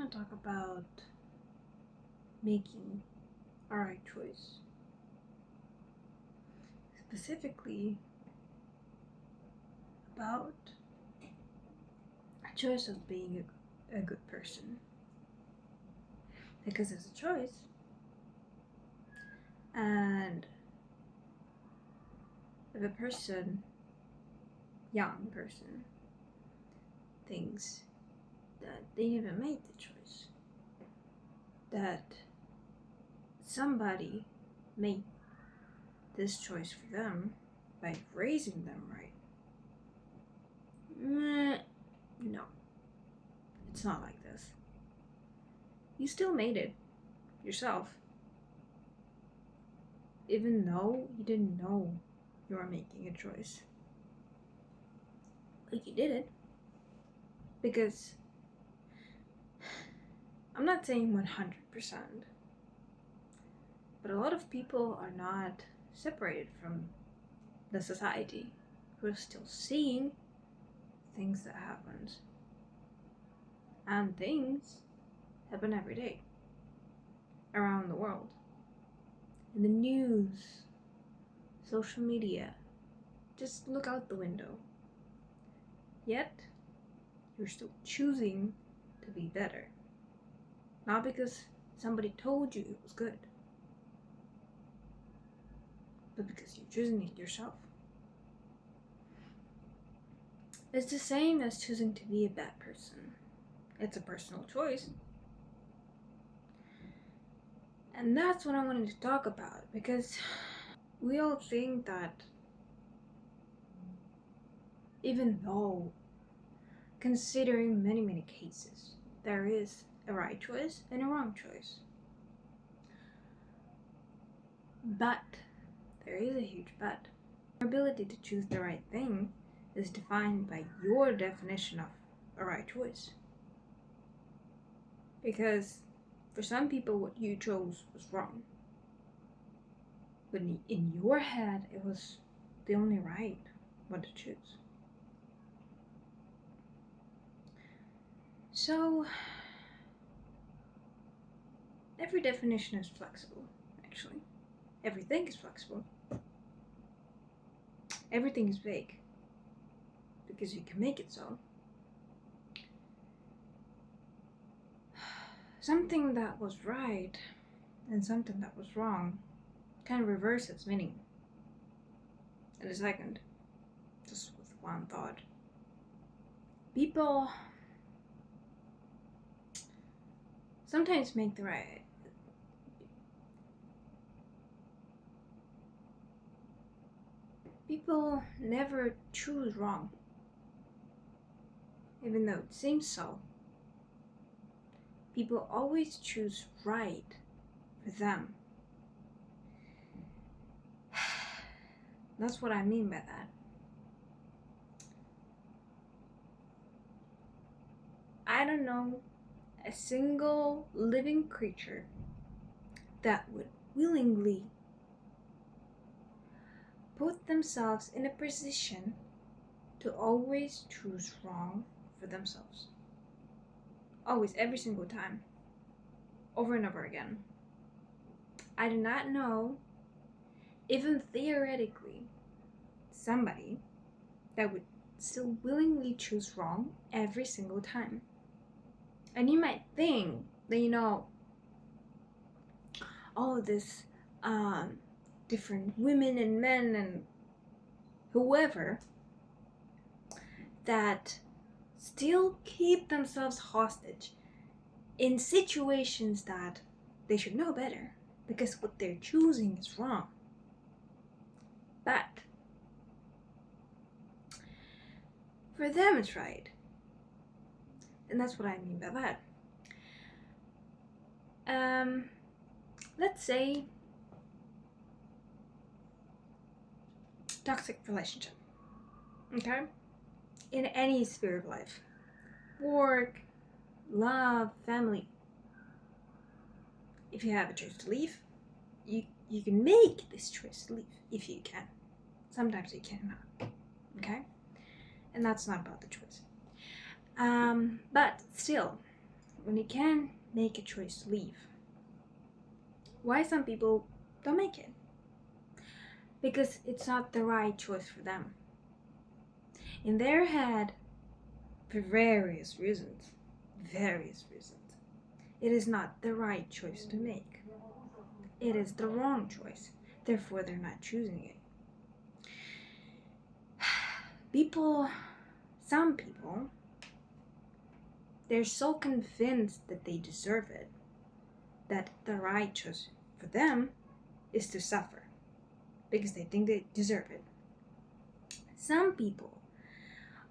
want to talk about making a right choice. Specifically about a choice of being a good person. Because it's a choice. And if a person, young person, thinks that they never made the choice, that somebody made this choice for them by raising them right. No, it's not like this. You still made it yourself, even though you didn't know you were making a choice. Like, you did it. Because I'm not saying 100%, but a lot of people are not separated from the society who are still seeing things that happen. And things happen every day around the world. In the news, social media, just look out the window. Yet, you're still choosing to be better. Not because somebody told you it was good, but because you're choosing it yourself. It's the same as choosing to be a bad person. It's a personal choice. And that's what I wanted to talk about, because we all think that even though, considering many cases, there is a right choice and a wrong choice. But, there is a huge but. Your ability to choose the right thing is defined by your definition of a right choice. Because for some people, what you chose was wrong. But in your head, it was the only right one to choose. So, every definition is flexible, actually. Everything is flexible. Everything is vague. Because you can make it so. Something that was right and something that was wrong kind of reverse its meaning in a second, just with one thought. People sometimes make the right. People never choose wrong, even though it seems so. People always choose right for them. That's what I mean by that. I don't know a single living creature that would willingly put themselves in a position to always choose wrong for themselves. Always, every single time. Over and over again. I do not know, even theoretically, somebody that would still willingly choose wrong every single time. And you might think that, all this different women and men and whoever that still keep themselves hostage in situations that they should know better, because what they're choosing is wrong. But for them it's right. And that's what I mean by that. Let's say toxic relationship. Okay? In any sphere of life. Work, love, family. If you have a choice to leave, you can make this choice to leave if you can. Sometimes you cannot. Okay? And that's not about the choice. But still, when you can make a choice to leave, why some people don't make it? Because it's not the right choice for them. In their head, for various reasons, it is not the right choice to make. It is the wrong choice. Therefore, they're not choosing it. Some people, they're so convinced that they deserve it, that the right choice for them is to suffer because they think they deserve it. Some people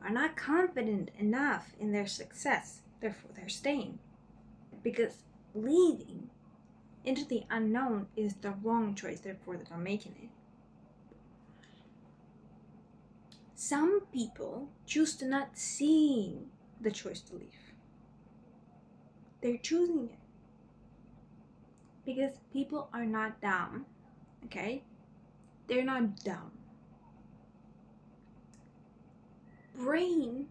are not confident enough in their success, therefore they're staying, because leaving into the unknown is the wrong choice, therefore they're not making it. Some people choose to not seeing the choice to leave. They're choosing it. Because people are not dumb, okay? They're not dumb. Brain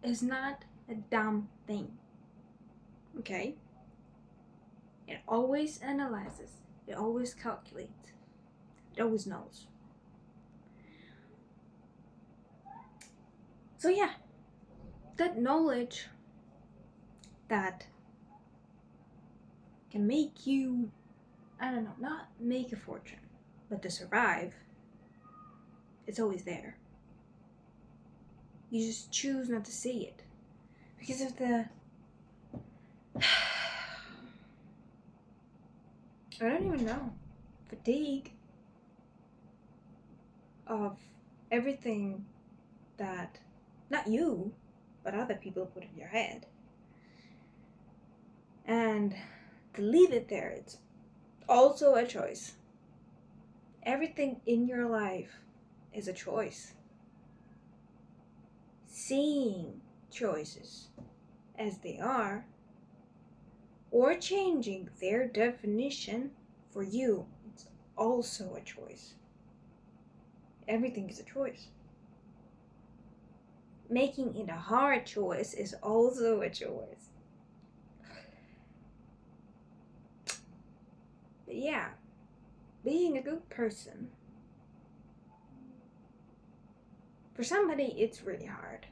is not a dumb thing, okay? It always analyzes, it always calculates, it always knows. So yeah, that knowledge that can make you, not make a fortune, but to survive, it's always there. You just choose not to see it because of the I don't even know, fatigue of everything that not you but other people put in your head, and to leave it there, it's also a choice. Everything in your life is a choice. Seeing choices as they are or changing their definition for you, it's also a choice. Everything is a choice. Making it a hard choice is also a choice. But yeah, being a good person, for somebody it's really hard.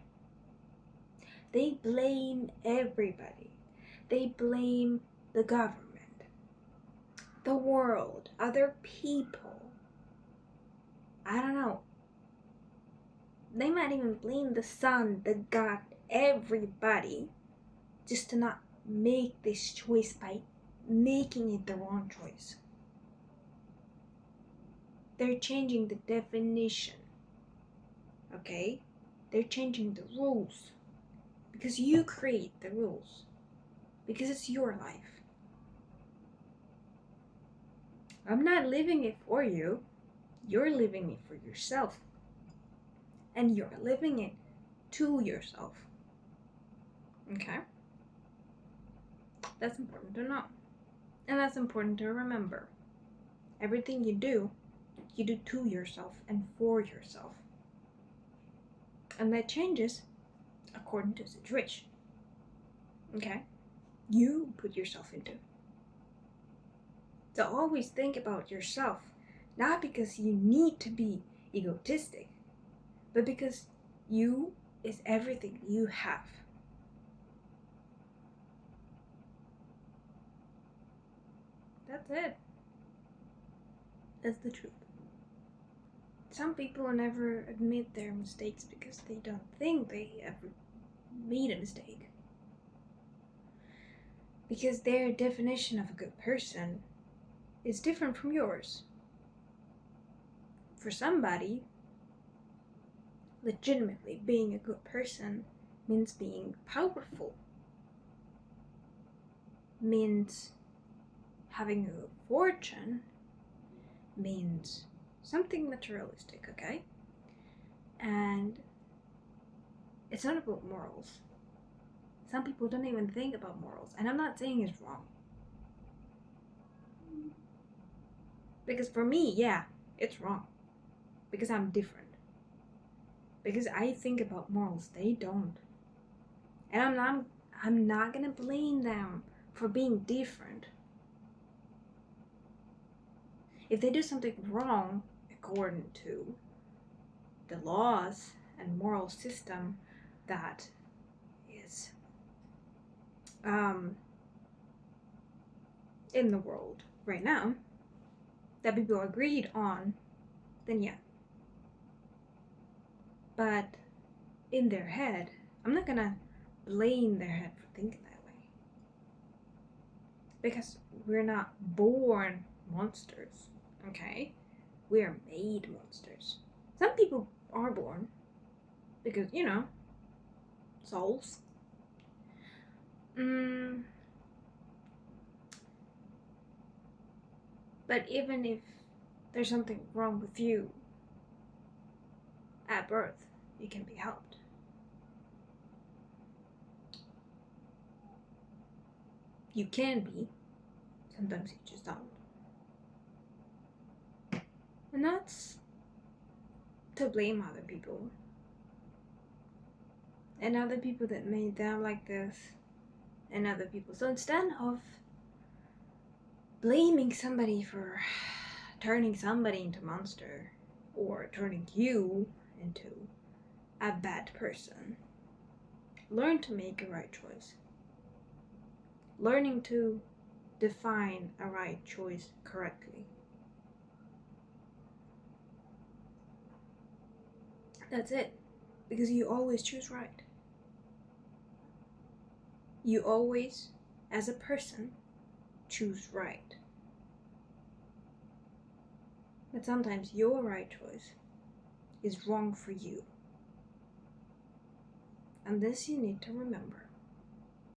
They blame everybody. They blame the government, the world, other people. I don't know. They might even blame the sun, the God, everybody, just to not make this choice by making it the wrong choice. They're changing the definition, okay? They're changing the rules because you create the rules, because it's your life. I'm not living it for you. You're living it for yourself. And you're living it to yourself. Okay? That's important to know. And that's important to remember. Everything you do to yourself and for yourself. And that changes according to the situation. Okay? You put yourself into. So always think about yourself, not because you need to be egotistic, but because you is everything you have. That's it. That's the truth. Some people never admit their mistakes because they don't think they ever made a mistake. Because their definition of a good person is different from yours. For somebody, legitimately being a good person means being powerful, means having a fortune, means something materialistic, okay? And it's not about morals. Some people don't even think about morals, and I'm not saying it's wrong. Because for me, yeah, it's wrong. Because I'm different. Because I think about morals, they don't. And I'm not gonna blame them for being different. If they do something wrong according to the laws and moral system that is in the world right now, that people agreed on, then yeah. But in their head, I'm not gonna blame their head for thinking that way. Because we're not born monsters, okay? We are made monsters. Some people are born because, souls. But even if there's something wrong with you at birth, it can be helped. You can be. Sometimes you just don't. And that's to blame other people. And other people that made them like this. And other people. So instead of blaming somebody for turning somebody into a monster or turning you into a bad person, learn to make a right choice. Learning to define a right choice correctly. That's it. Because you always choose right. You always, as a person, choose right. But sometimes your right choice is wrong for you. And this you need to remember.